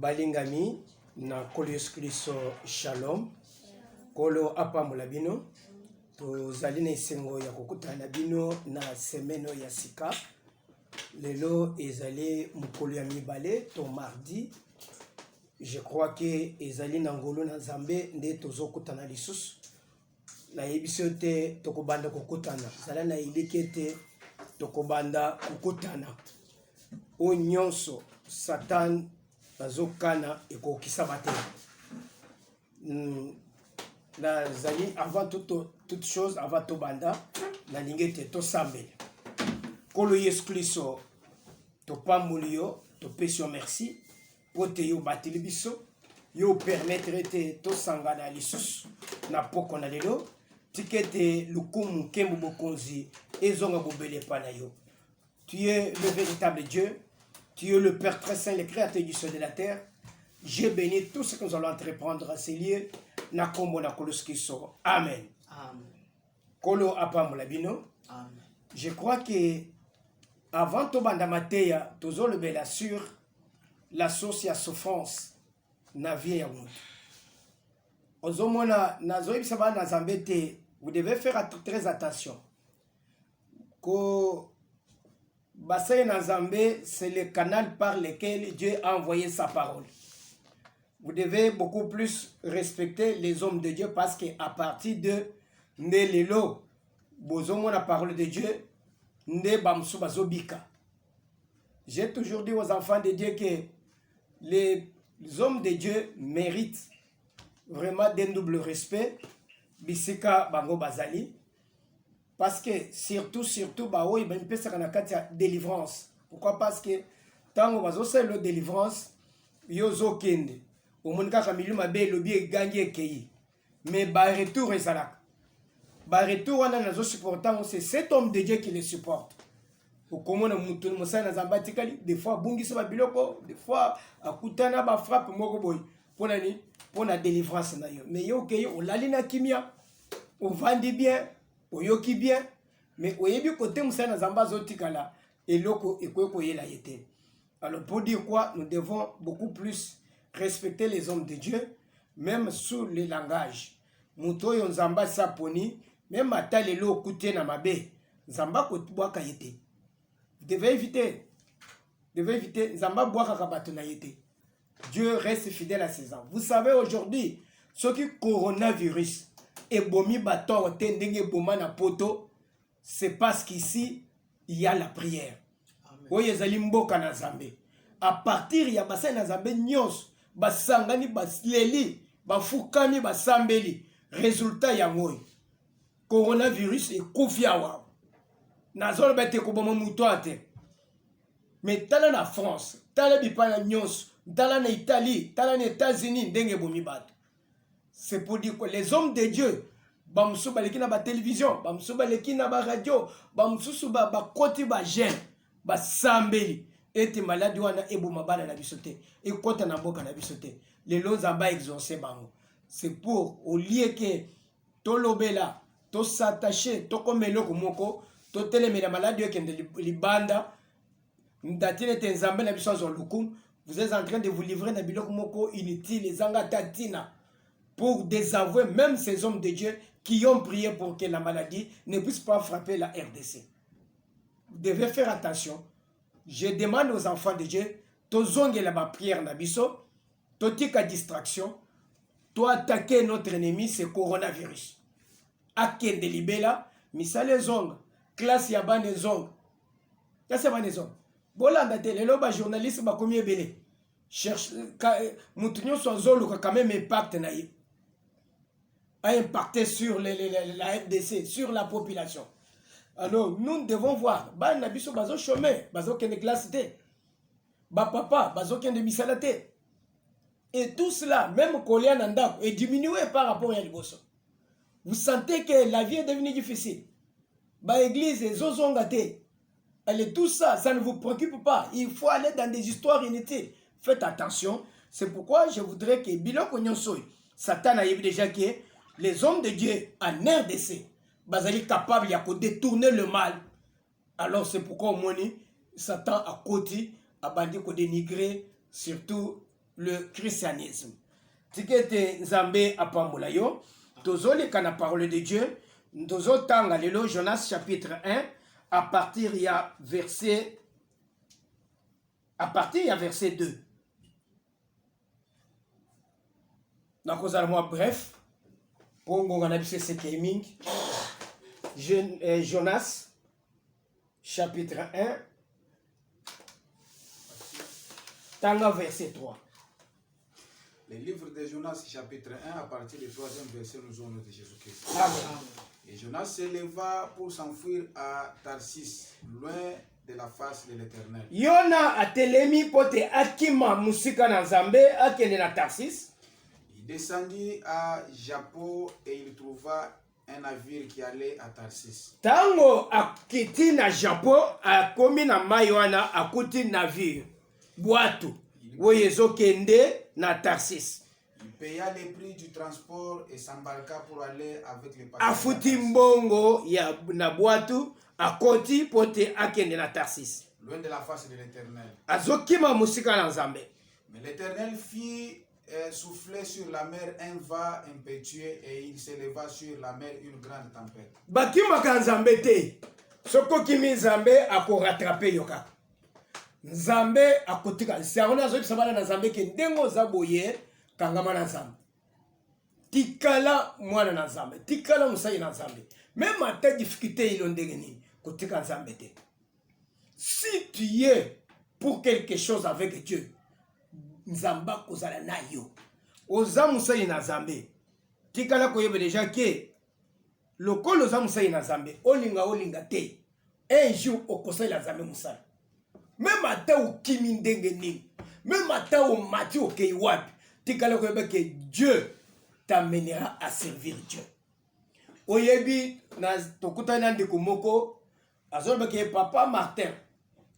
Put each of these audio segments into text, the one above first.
balingami na kolo Yesu Kristo shalom kolo apambola bino tozali na esengo ya kokutana bino na semeno ya sika lelo ezali mokolo ya mibale to mardi. Je crois que ezali na ngolo na Nzambe nde tozokutana lisusu na yebiso te tokobanda kokutana zala na yebike te tokobanda kokutana o nyonso Satan bazokana ekokisa bate la zali avant toute chose avant to banda na lingete to sambele kolo Yesu Kristo to pamboli yo to pesi yo merci pote yo bateli biso yo permettre te to sangana lisusu na poko na lelo tikete lukumu kembo bokonzi ezonga bobele pana yo. Tu es le véritable Dieu, tu es le Père très saint, le créateur du ciel et de la terre. J'ai béni tout ce que nous allons entreprendre à ces lieux. Na kombo na kolos kiso. Amen. Amen. Kolo apambola bino. Amen. Je crois que avant to banda mateya tozo le bela sur la source ya souffrance na vie ya mutu. Ozomona nazo ibisa ba na Nzambe, vous devez faire très attention. Ko Bassin Nzambe, c'est le canal par lequel Dieu a envoyé sa parole. Vous devez beaucoup plus respecter les hommes de Dieu parce qu'à partir de Nelelo, Bozomo la parole de Dieu, Ne Bamsu Bazobika. J'ai toujours dit aux enfants de Dieu que les hommes de Dieu méritent vraiment d'un double respect. Bisika Bango Bazali. Parce que surtout, bah oui, ben peut faire une délivrance. Pourquoi? Parce que tant qu'on va faire la délivrance, yozo kende. Au monde ka kamilu mabe lobi gagné kei. Mais bah retour ezalak. Bah retour on a nazo supportant, c'est cet homme de Dieu qui le supporte. Au comment na mutu musana na zamba tikali, des fois bungi so ba biloko, des fois akutana ba frappe moko boy. Pona ni, pona délivrance na yo. Mais yo kei o lalina kimia, on vend bien. Oyoki bien, mais oyebi côté musana zamba zotikala eloko ekweko yela yete. Alors pour dire quoi, nous devons beaucoup plus respecter les hommes de Dieu, même sous les langages. Muto yo nzamba saponi, même atale lo kuté na mabe, nzamba ko bwaka yete. Vous devez éviter nzamba bwaka kabato na yete. Dieu reste fidèle à ses hommes. Vous savez aujourd'hui, ce qui coronavirus et bomi bato tendenge boma na poto, c'est parce qu'ici il y a la prière. Oye zali mboka na Nzambe. À partir ya basai na Nzambe nyos, basangani basleli, bafukami basambeli, résultat ya ngoy. Coronavirus et kofia wa. Nazol bete ko boma muto ate. Mais tala na France, tala bipana nyos, tala na Italie, tala na États-Unis ndenge bomi bato. C'est pour dire que les hommes de Dieu, bamsou baleki na ba télévision, bamsou baleki na ba radio, bamsou ba koti ba jeune, ba sambeli, ete maladi wana ebuma bana na bisote, e kota na mboka na bisote. Les Nzamba exaucé bango. C'est pour au lieu que to lobela, to s'attacher, to komelo komoko, to telemela maladi ekende libanda, ndatine te Nzamba na biso zo lukum, vous êtes en train de vous livrer na biloko moko inutile, ezanga tatina. Pour désavouer même ces hommes de Dieu qui ont prié pour que la maladie ne puisse pas frapper la RDC. Vous devez faire attention. Je demande aux enfants de Dieu, tozonge la prière nabiso, totika distraction, to attaquer notre ennemi, c'est coronavirus. Akende libela, misale zong, classe yabane zong. Kase bane zong. Bolanda te, lelo ba journaliste ba komi ebele. Cherche, moutinyo so zolo quand même impact na yi. A impacté sur la RDC, sur la population. Alors, nous devons voir. Ba nabiso bazo chômé, bazo kende classe té. Ba papa, bazo kende misalate. Et tout cela, même Kolia Nanda, est diminué par rapport à l'Iboso. Vous sentez que la vie est devenue difficile. Ba église, zozongate. Allez, tout ça, ça ne vous préoccupe pas. Il faut aller dans des histoires inutiles. Faites attention. C'est pourquoi je voudrais que Biloko Nyonsoy, Satan a dit déjà que les hommes de Dieu en RDC, bazali capable de détourner le mal. Alors c'est pourquoi au moins Satan a côté a bandit ko dénigrer surtout le christianisme. Tikete Nzambe apambola yo, tozole kana parole de Dieu, tozo tanga lelo Jonas chapitre 1, à partir il y a verset 2. Donc vous allez moi bref, pour qu'on a vu ce timing. Jonas chapitre 1, tanga verset 3. Le livre de Jonas, chapitre 1, à partir du 3e verset, nous avons de Jésus-Christ. Amen. Et Jonas s'éleva pour s'enfuir à Tarsis, loin de la face de l'Éternel. Yona atelemi pote akima musika na Nzambe akende na Tarsis. Il descendit à Japo et il trouva un navire qui allait à Tarsis. Tango akiti na Japo akomi na maywana akuti navire bwato oyezo kende na Tarsis. Il paya les prix du transport et s'embarqua pour aller avec les passagers. Afuti mbongo ya na bwato akoti pote akende na Tarsis. Loin de la face de l'Éternel. Azokima musika na Nzambe. Mais l'Éternel fit souffler sur la mer un vent impétueux et il s'éleva sur la mer une grande tempête. Bakimaka Nzambe te. Soko kimi Nzambe ako rattraper yoka. Nzambe akotika. Siarona zoki sabana na Nzambe ke ndengo zaboye kangama na Nzambe. Tikala mwana na Nzambe. Tikala musai na Nzambe. Même à ta difficulté il ondenge ni kotika Nzambe te. Si tu es pour quelque chose avec Dieu, Nzamba kozala na yo. Oza musai na Nzambe. Tikala koyebe déjà que lokolo oza musai na Nzambe, olinga te. Un jour okosai la Nzambe musala. Même à ta ukimi ndenge ni. Même à ta o mati okei wapi. Tikala koyebe que Dieu t'amènera à servir Dieu. Oyebi na tokuta na ndeko moko azoloba ke papa Martin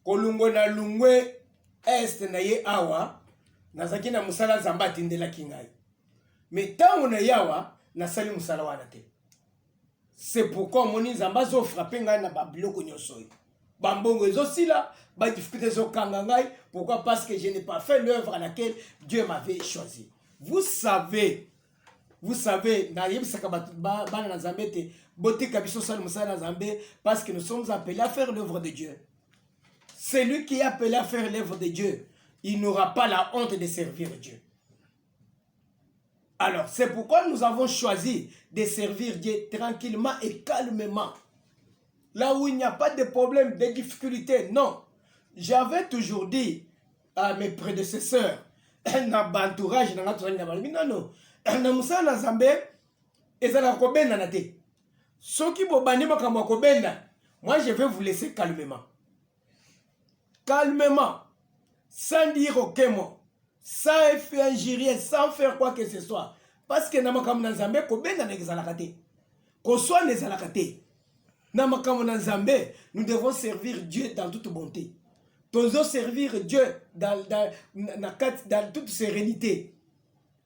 kolungo na lungwe est na ye awa nazaki na musala Nzambe atindelaki ngai. Mais tango na yawa nasali musala wana te. C'est pourquoi moni Nzambe azo frapper ngai na babiloko nyonso. Bambongo ezosila, ba difficulté ezokanga ngai. Pourquoi? Parce que je n'ai pas fait l'œuvre à laquelle Dieu m'avait choisi. Vous savez, na yebisaka bana na Nzambe te botika biso sala musala na Nzambe parce que nous sommes appelés à faire l'œuvre de Dieu. Celui qui est appelé à faire l'œuvre de Dieu, il n'aura pas la honte de servir Dieu. Alors, c'est pourquoi nous avons choisi de servir Dieu tranquillement et calmement. Là où il n'y a pas de problème, de difficultés, non. J'avais toujours dit à mes prédécesseurs, na entourage, non. Na musala na Nzambe ezala kobenda na te. Soki bobandi makambo kobenda, moi je vais vous laisser calmement. Calmement, sans dire aucun mot, sans faire injurier, sans faire quoi que ce soit. Parce que na makambo na Nzambe kobenda na ezala te. Ko soit ezala te. Na makambo na Nzambe, nous devons servir Dieu dans toute bonté. Nous devons servir Dieu dans toute sérénité,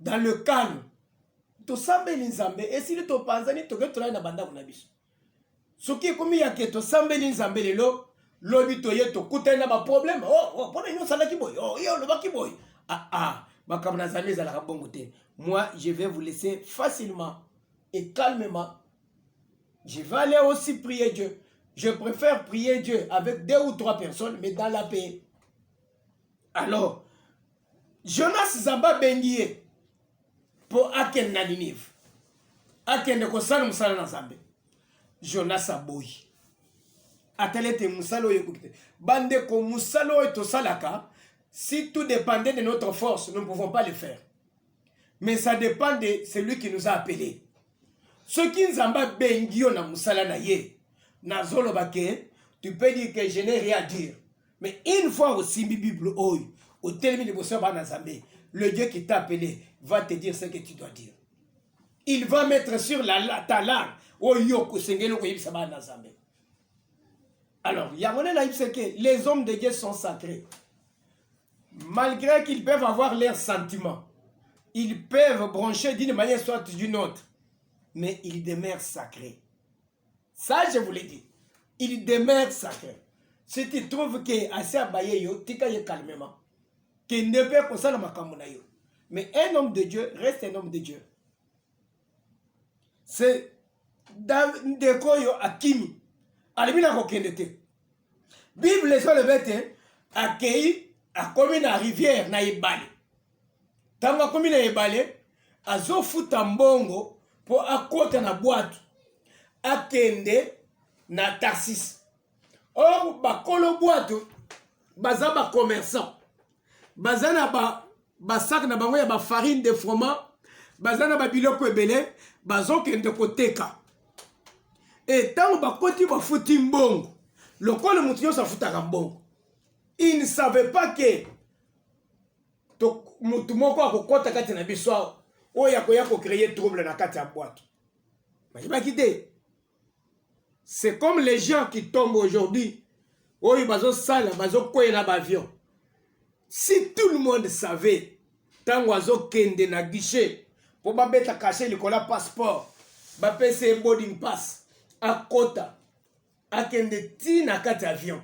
dans le calme. To sambeli Nzambe esili to panzani to ketula na banda kuna biso. Soki komi ya ke to sambeli Nzambe lelo lobi to ye to kutana ba problème. Oh pona nyo sala ki boy. Oh yo lo ba ki boy. Makamna Nzambe za la bongo te. Moi je vais vous laisser facilement et calmement. Je vais aller aussi prier Dieu. Je préfère prier Dieu avec 2 ou 3 personnes mais dans la paix. Alors Jonas Zamba bengiye pour akende na Ninive. Akende ko sala musala na Nzambe. Jonas aboyi. Atelete musala oyo kukite. Bande ko musala oyo to salaka, si tout dépendait de notre force, nous ne pouvons pas le faire. Mais ça dépend de celui qui nous a appelés. Ceux qui Nzamba bengio na musala na ye, na zolo bake, tu peux dire que je n'ai rien à dire. Mais une fois aussi Bible oyo, au terme de bossa ba na Nzambe, le Dieu qui t'a appelé va te dire ce que tu dois dire. Il va mettre sur ta langue. Alors, il y a que les hommes de Dieu sont sacrés. Malgré qu'ils peuvent avoir leurs sentiments, ils peuvent brancher d'une manière soit d'une autre, mais ils demeurent sacrés. Ça, je vous l'ai dit. Ils demeurent sacrés. Si tu trouves que assez abayé, tika ye calmement. qui ne peut pas ça dans ma camonayo. Mais un homme de Dieu reste un homme de Dieu. C'est Ndekoyo Akimi. Alibina kokendete. Bible les le bête accueilli à comme na rivière na ibale. Tanga comme na ibale azo futa mbongo pour akota na boîte. Akende na Tarsis. Or bakolo boîte baza ba commerçant. Baza na ba sac na bango ya ba farine de froment, baza na ba biloko ebele, bazo kende koteka. Et tant bakoti ba futi mbongo. Lokolo mutu sa futaka mbongo. Il ne savait pas que mutu moko akokota kati na biso oyo akoya ko créer trouble na kati ya boîte. Ba kité. C'est comme les gens qui tombent aujourd'hui. Oyo bazo sala, bazo koye na avion. Si tout le monde savait, tango azo kende na guichet, pour ba beta caché le cola passeport, ba pese boarding pass, à kota, à kende ti na kati avion.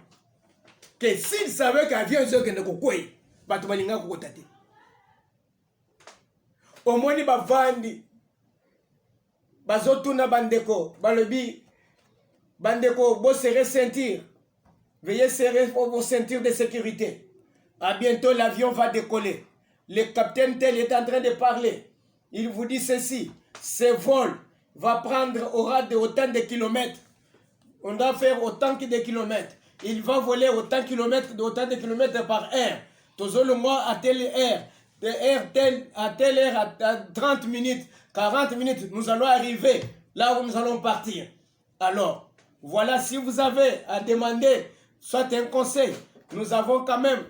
Que s'il savait qu'avion zo kende kokoye, ba to balinga kokota te. Au moins ni ba vandi, bazo tuna bandeko, balobi, bandeko, bo serrer ceinture. Veuillez serrer vos ceintures de sécurité. À bientôt, l'avion va décoller. Le capitaine tel est en train de parler. Il vous dit ceci. Ce vol aura autant de kilomètres. On doit faire autant de kilomètres. Il va voler autant de kilomètres par heure. Toujours le mois à telle heure. À telle heure, à 30 minutes, 40 minutes, nous allons arriver là où nous allons partir. Alors, voilà, si vous avez à demander soit un conseil, nous avons quand même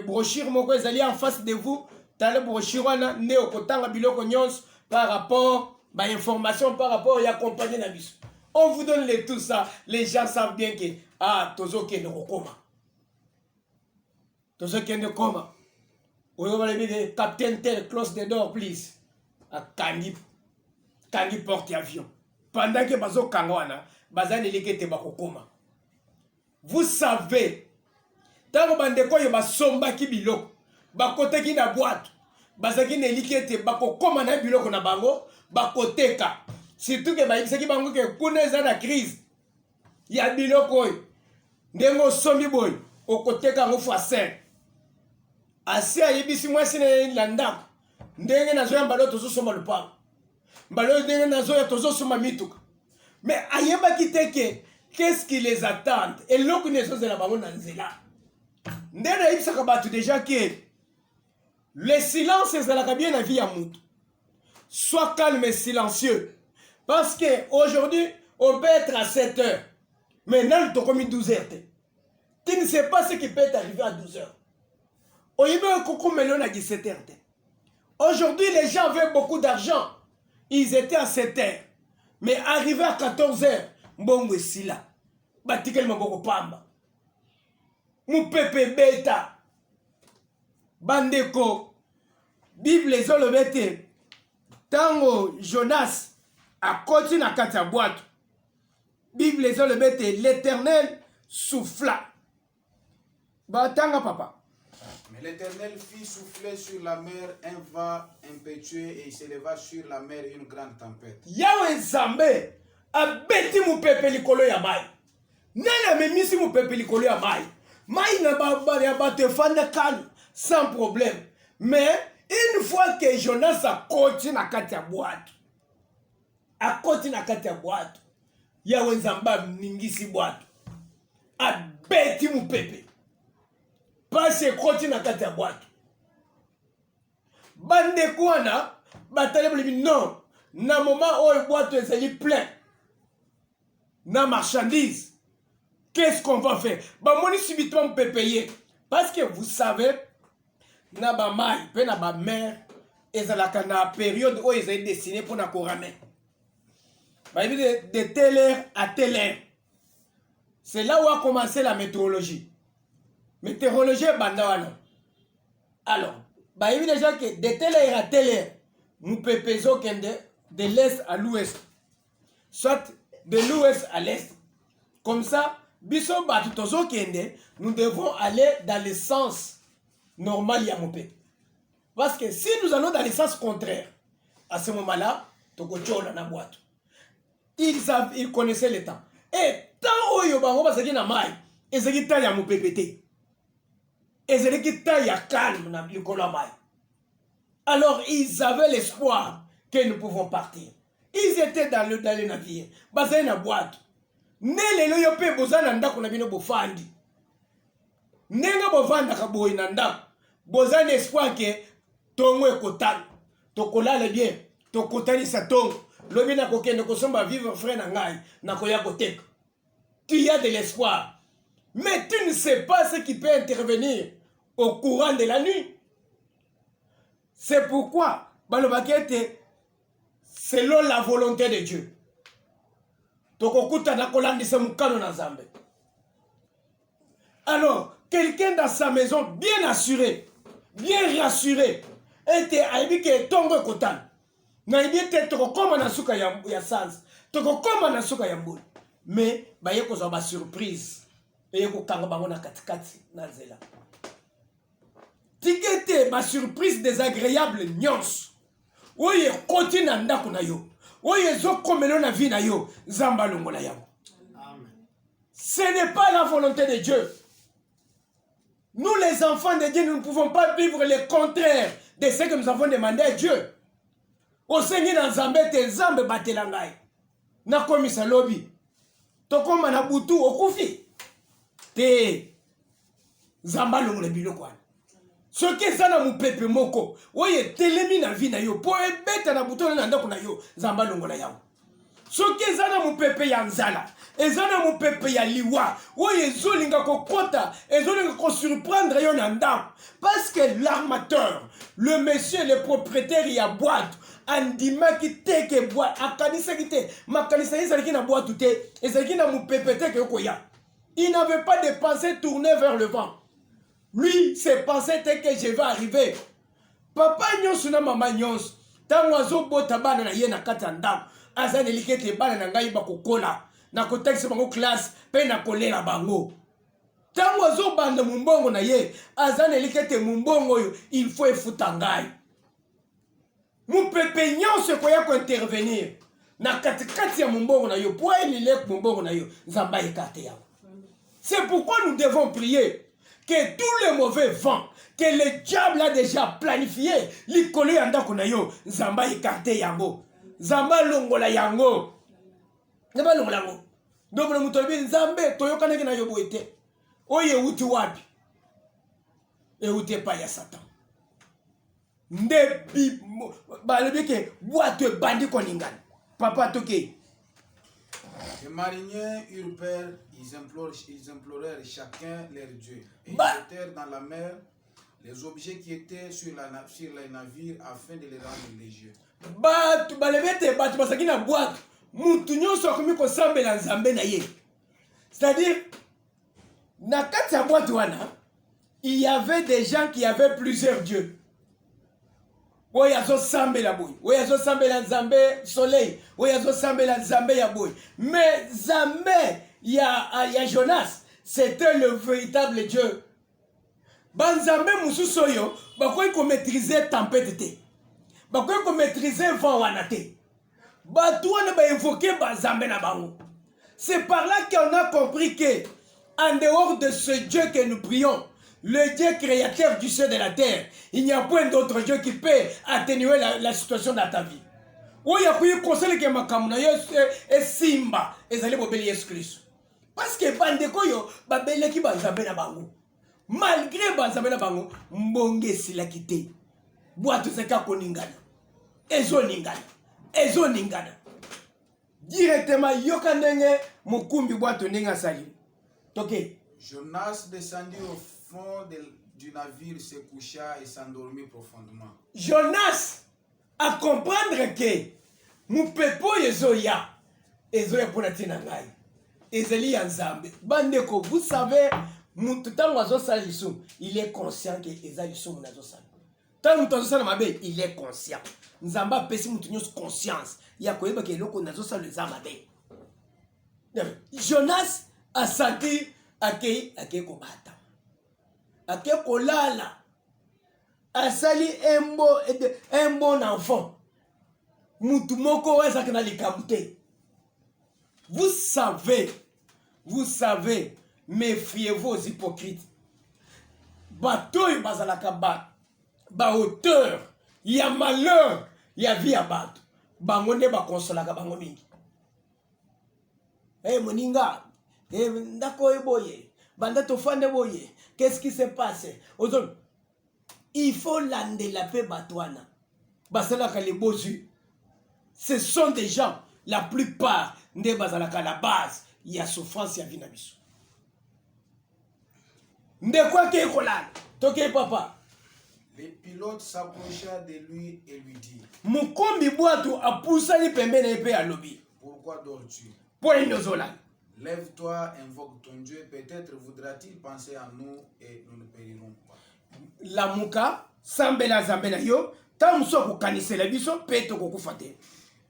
brochure moko ezali en face de vous. Tale brochure wana ne okotanga biloko nyonso par rapport à information par rapport à compagnie na biso. On vous donne tout ça, les gens savent bien que tozo kende kokoma. Tozo kende koma. Oyo ba le capitaine tel close the door please. A kangi porte avion. Pendant que bazo kangwana, bazani likete bakokoma. Vous savez, tant bandeko yo basomba ki biloko, bakoteki na boîte, bazaki na likete bakokoma na biloko na bango, bakoteka. Surtout que bayibisaki bango ke kuna eza na crise. Ya biloko yo. Ndengo sombi boy, okoteka ngo fois 5. Asi ayibisi mwasi na landako. Ndenge nazo ya mbalo tozo soma lupango. Mbalo ndenge nazo ya tozo soma mituka. Mais ayeba kiteke qu'est-ce qui les attend? Et l'autre ne sont pas dans nzela. Ndena ibisaka batu déjà que le silence est la bien la vie à mutu. Sois calme et silencieux. Parce que aujourd'hui, on peut être à 7 heures. Maintenant, tu as commis 12 heures. Tu ne sais pas ce qui peut t'arriver à 12 heures. On y va au melon à 17 heures. Aujourd'hui, les gens avaient beaucoup d'argent. Ils étaient à 7 heures. Mais arrivé à 14 heures, mbongo esila batikel maboko pamba mupepe beta bandeko Bible ezolobete tango Jonas akoti na kati ya boîte. Bible ezolobete l'Éternel souffla batanga papa. Mais l'Éternel fit souffler sur la mer un vent impétueux et il s'éleva sur la mer une grande tempête. Yahweh Nzambe abeti mupepe likolo ya mai. Nana memisi mupepe likolo ya mai. Mai na ya bato fanda calme sans problème. Mais une fois que Jonas a koti na kati ya boîte. Akoti na kati ya boîte. Yahweh Nzambe ningisi boîte. Abeti mupepe. Parce koti na kati ya boîte. Bande kwana batale non. Na moment où boîte est plein. Na marchandise, qu'est-ce qu'on va faire? Bah, moi, subitement, on peut payer. Parce que vous savez, na ba mai, pe na ba mer, et ça la période où ils ont dessiné pour na corame. Bah, de telle heure à telle heure. C'est là où a commencé la météorologie. Météorologie, bandawana. Alors, bah, il y a déjà que de telle heure à telle heure, nous pépézons de l'est à l'ouest. Soit de l'ouest à l'est. Comme ça, biso batu tozo kende, nous devons aller dans le sens normal ya mopé. Parce que si nous allons dans le sens contraire, à ce moment-là, tokochola na boîte. Ils connaissaient le temps. Et tant oyo bango basaki na mai, ezaki ta ya mopépété. Ezaki ta ya calme na likolo mai. Alors ils avaient l'espoir que nous pouvons partir. Ils étaient dans le navire, basé na boîte. Nele yo pe bozana ndako na bino bofandi. Nenga bovanda ka boy na ndako. Bozana espoir que tongo ekotana. Tokolala bien, tokotani sa tongo. Lobi na kokende kosomba vivre frère na ngai na koya koteka. Tu as de l'espoir. Mais tu ne sais pas ce qui peut intervenir au courant de la nuit. C'est pourquoi balobakete selon la volonté de Dieu. Tokokuta na kolandisa mukano na Nzambe. Alors, quelqu'un dans sa maison bien assuré, bien rassuré, était aibike tongo kotan. Na ibite tokokoma na suka ya sans. Tokokoma na suka ya mbula. Mais baye kozwa ba surprise. Eye ko kanga bango na katikati na nzela. Tikete ba surprise désagréable nyonso. Oye koti na ndako na yo. Oye zo komelo na vie na yo. Zamba longola yango. Amen. Ce n'est pas la volonté de Dieu. Nous les enfants de Dieu, nous ne pouvons pas vivre le contraire de ce que nous avons demandé à Dieu. Au Seigneur Nzambe te Nzambe batela ngai. Na komisa lobi. Tokoma na butu okufi. Te Nzamba longola biloko wana. Soki ezana mupepe moko, oye telemi na vie na yo, po ebeta na buto na ndako na yo, Nzamba longola yango. Soki ezana mupepe ya nzala, ezana mupepe ya liwa, oye ezolinga kokota, ezolinga ko surprendre yo na ndako. Parce que l'armateur, le monsieur, le propriétaire ya boîte, andima ki teke boîte, akanisa ki te, makanisa ezalaki na boîte te, ezalaki na mupepe te ke koya. Il n'avait pas de pensée tournée vers le vent. Lui, ses pensées étaient que je vais arriver. Papa nyonso na mama nyonso. Tango azobota bana na ye na kati ya ndako. Azana elikete bana na ngai bakokola. Na kotekisa bango classe pe na kolela bango. Tango azobanda mumbongo na ye. Azana elikete mumbongo oyo il faut efuta ngai. Mupepe nyonso koya ko intervenir. Na katikati ya mumbongo na yo. Po elilek mumbongo na yo. Nzamba ekate yango. C'est pourquoi nous devons prier. Que tous les mauvais vents que le diable a déjà planifié, l'ikolo yanda kuna yo, Nzamba écarté yango, Nzamba longola yango, Nzamba longola yango. Donc le mutobi Nzambe toyokana na yo boite. Oye uti wapi? E uti pa ya Satan. Ndebi balebeke boite bandi koningana. Papa toke. Les mariniers eurent peur, ils implorèrent chacun leur Dieu. Et ils jetèrent dans la mer les objets qui étaient sur les navires afin de les rendre légers. Batu balebete batu basaki na boîte. Mutu nyonso akomi kosambela Nzambe na ye. C'est-à-dire na kati ya boîte wana, il y avait des gens qui avaient plusieurs dieux. Oye azo sambela boy, oye azo sambela Nzambe soleil, oye azo sambela Nzambe ya boy. Mais Nzambe ya Jonas, c'était le véritable Dieu. Banzambe mususu oyo bakoki ko maîtriser tempête te. Bakoki ko maîtriser vent wana te. Batu wana ba invoquer banzambe na bango. C'est par là qu'on a compris que en dehors de ce Dieu que nous prions, le Dieu créateur du ciel et de la terre, il n'y a point d'autre Dieu qui peut atténuer la situation dans ta vie. Oui, il y a conseil que makamuna et simba ezali bobeli Yesu Christ. Parce que bandeko yo babeli ki banzambe na bango. Malgré banzambe na bango, mbonge sila kite. Boatu seka koningana. Ezo ningana. Directement yoka ndenge mukumbi boatu ninga sali. Toke. Jonas descendit au fond du navire, se coucha et s'endormit profondément. Jonas a comprendre que mupepo ezoya pour tina ngai. Ezeli ya Nzambe. Bandeko, vous savez, mututango azosala lisu, il est conscient que eza lisu munazosala. Tant mutu azosala mabe, il est conscient. Nzamba pesi mutu nyonso conscience. Ya koyeba ke eloko nazosala eza mabe. Jonas a senti ake kobata. Ake kolala asali un bon enfant. Mutu moko weza kana likamute. Vous savez, méfiez-vous aux hypocrites. Batoy bazalaka ba hauteur, il y a malheur, il y a vie à battre. Bango ne ba consolaka bango mingi. Eh moninga, ndako eboye, banda tofande boye. Qu'est-ce qui se passe? Il faut lander la paix batouana. Basalaka les beaux yeux. Ce sont des gens, la plupart, ne bazalaka la base, il y a souffrance, il y a vie na biso. De quoi qu'il y papa? Les pilotes s'approcha de lui et lui dit: Mukombi boato a poussé les pembene épée à lobby. Pourquoi dors-tu? Point nozola. Lève-toi, invoque ton Dieu, peut-être voudra-t-il penser à nous et nous ne périrons pas. La muka, sambela zambela yo, tamso ko kanisela biso, peto ko kufate.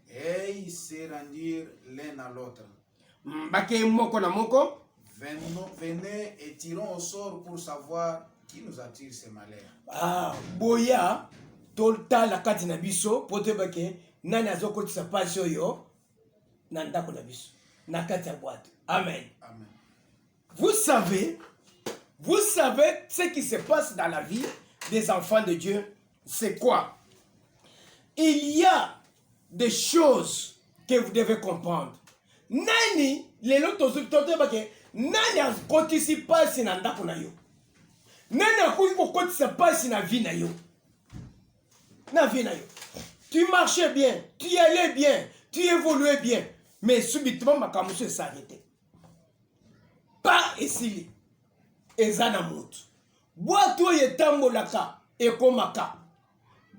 Et ils se rendirent l'un à l'autre. Bake moko na moko. Venez et tirons au sort pour savoir qui nous attire ces malheurs. Ah, boya, tolta la kati na biso, pote bake, nani azoko tisa pasio yo, nandako na biso, na kati ya boîte. Amen. Amen. Vous savez ce qui se passe dans la vie des enfants de Dieu, c'est quoi? Il y a des choses que vous devez comprendre. Nani, les lotos tote bake, nani akotisi pasi na ndako na yo. Nani akotisi pasi na vie na yo. Na vie na yo. Tu marchais bien, tu allais bien, tu évoluais bien, mais subitement makamuso s'arrêtait. Pas esili. Ezana mutu. Boato yetambolaka ekomaka.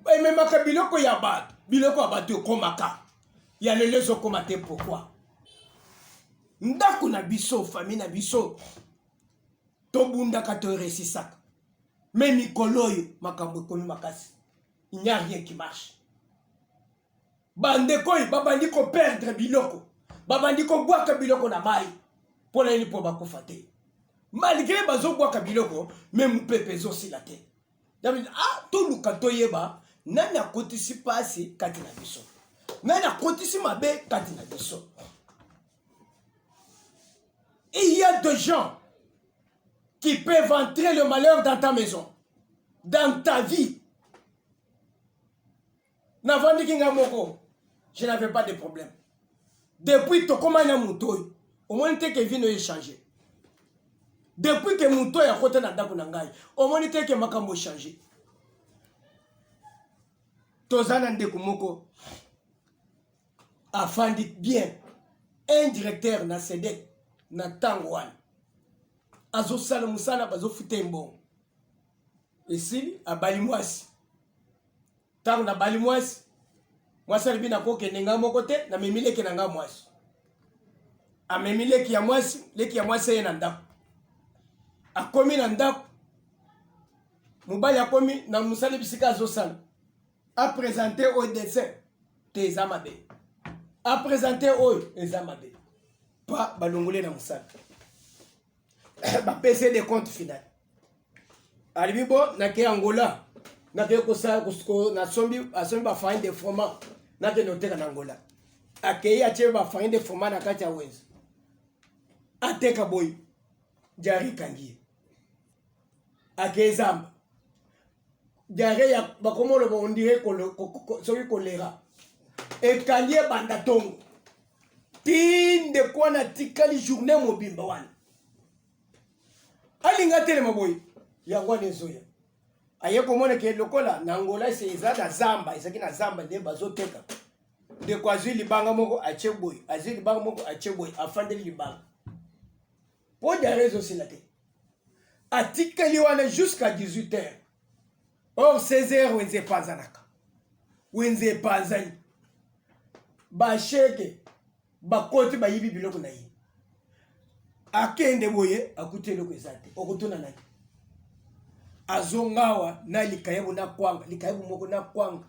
Ememaka biloko ya bato, biloko ya bato ekomaka. Ya lelezo komate pourquoi? Ndako na biso, famille na biso, tobundaka to resisaka. Mais mikoloyo makambo ekomi makasi. Il n'y a rien qui marche. Bandekoi babandi ko perdre biloko. Babandi ko bwaka biloko na mai. Pona ini po bakufate. Malgré bazo bwaka biloko, même pepe zo silate. David to luka to yeba, nani akotisi pasi kati na biso. Nani akotisi mabe kati na biso. Il y a des gens qui peuvent entrer le malheur dans ta maison, dans ta vie. Je n'avais pas de problème. Depuis que comment na mutoy, au moins que vino est changé. Depuis que mutoy a côté na ndako na ngai, au moins que makambo changé. Tozana ndeko moko afandi bien. Un directeur na CEDEC na tangwan. Azo sala musala bazo fute mbongo. Esili abali mwasi. Tango na bali mwasi. Mwasi alibi na koke nenga moko te na memileki na nga mwasi. A memileki ya mwasi, leki ya mwasi ye na ndako. Akomi na ndako. Mubali akomi na musala bisika azo sala. A présenté au dessin te ezamabe. A présenté au ezamabe. Pas balongolé na musala. Ba PC de compte final. Alibibo na ke Angola. Na ke ko sa ko na sombi ba fain de format. Na ke noteka na Angola. Akei ache ba fain de format na kati ya wenzi. Ateka boy. Jari kangi. Akei zamba. Jari ya bakomolo bo ndire ko soki kolera. E kangi banda tongo. Tinde kwa na tikali journée mobimba wana. Alinga tele maboy. Yango nezoya. Aye komona ke lokola na Angola se izada zamba, isaki na zamba nde bazoteka. De kwa zwi libanga moko ache boy, azwi libanga moko ache boy, afande libanga. Po dia rezo silate. Atikali wana jusqu'à 18h. Or 16h wenze panzanaka. Wenze panzani. Ba sheke ba koti ba yibi biloko na yi. Akende boye akute loko ezate. Okutuna nani. Azongawa na likayebu na kwanga, likayebu moko na kwanga.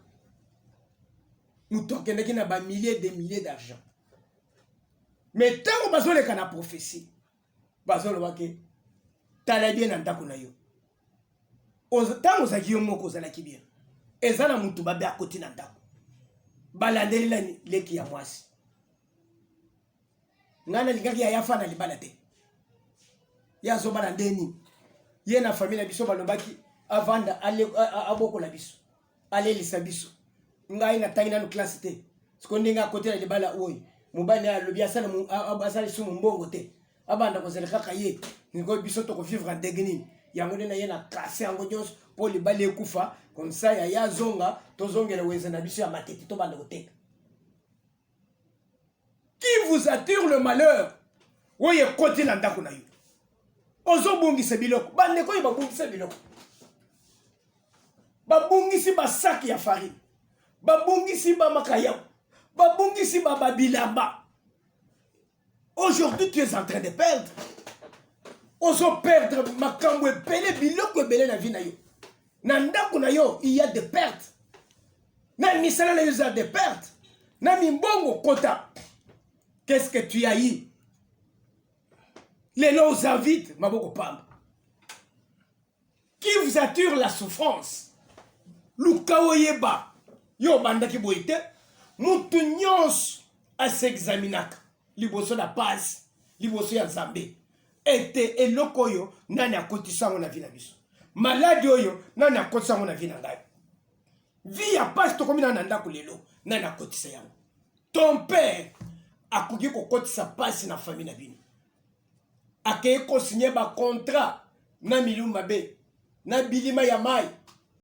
Mutoke ndeki na ba milliers d'argent. Mais tango bazoleka na prophétie. Bazolo bake tala bien na ndako na yo. ntango ozalaki yo moko ozalaki bien eza na mutu babe akoti na ndako balandelelani leki ya mwasi nga nalingaki ya yafa na libala te ye azobala ndeni ye na famille na biso balobaki avanda abokola biso alelisa biso ngai natangi nano classe te siko ndenge akote na libala oyo mobali alobi asala lisumu mbongo te abanda kozela kaka ye niko biso tokovivre en ndenge nini yango nde na ye na kase yango nyonso mpo libala ekufa comme ça yaya azonga tozongela wenze na biso ya matete tobanda koteka. Qui vous attire le malheur oyo ekoti na ndako na yo ozobungisa biloko bandeko oyo babungisa biloko babungisi basaki ya farine babungisi bamakayao babungisi babilamba. Aujourd'hui tu es en train de perdre ozo perdre makambo ebele biloko ebele na vie na yo na ndako na yo il y a des pertes na misala na yo il y a des pertes na mimbongo kota. Qu'est-ce que tu as eu les lots invitent maboko pamba. Qui vous attire la souffrance lukaoyeba yo bandaki boite mutu nyonso asexaminaka liboso na pasi liboso ya Nzambe ete eloko oyo nani akotisango na vie na biso maladi oyo nani akotisango na vie na ngai vie ya pasi tokomi na ndako lelo nani akotisa yango. Ton père akoki kokotisa pasi na famille na bino akei kosinye ba contrat na milumba be na bilima ya mai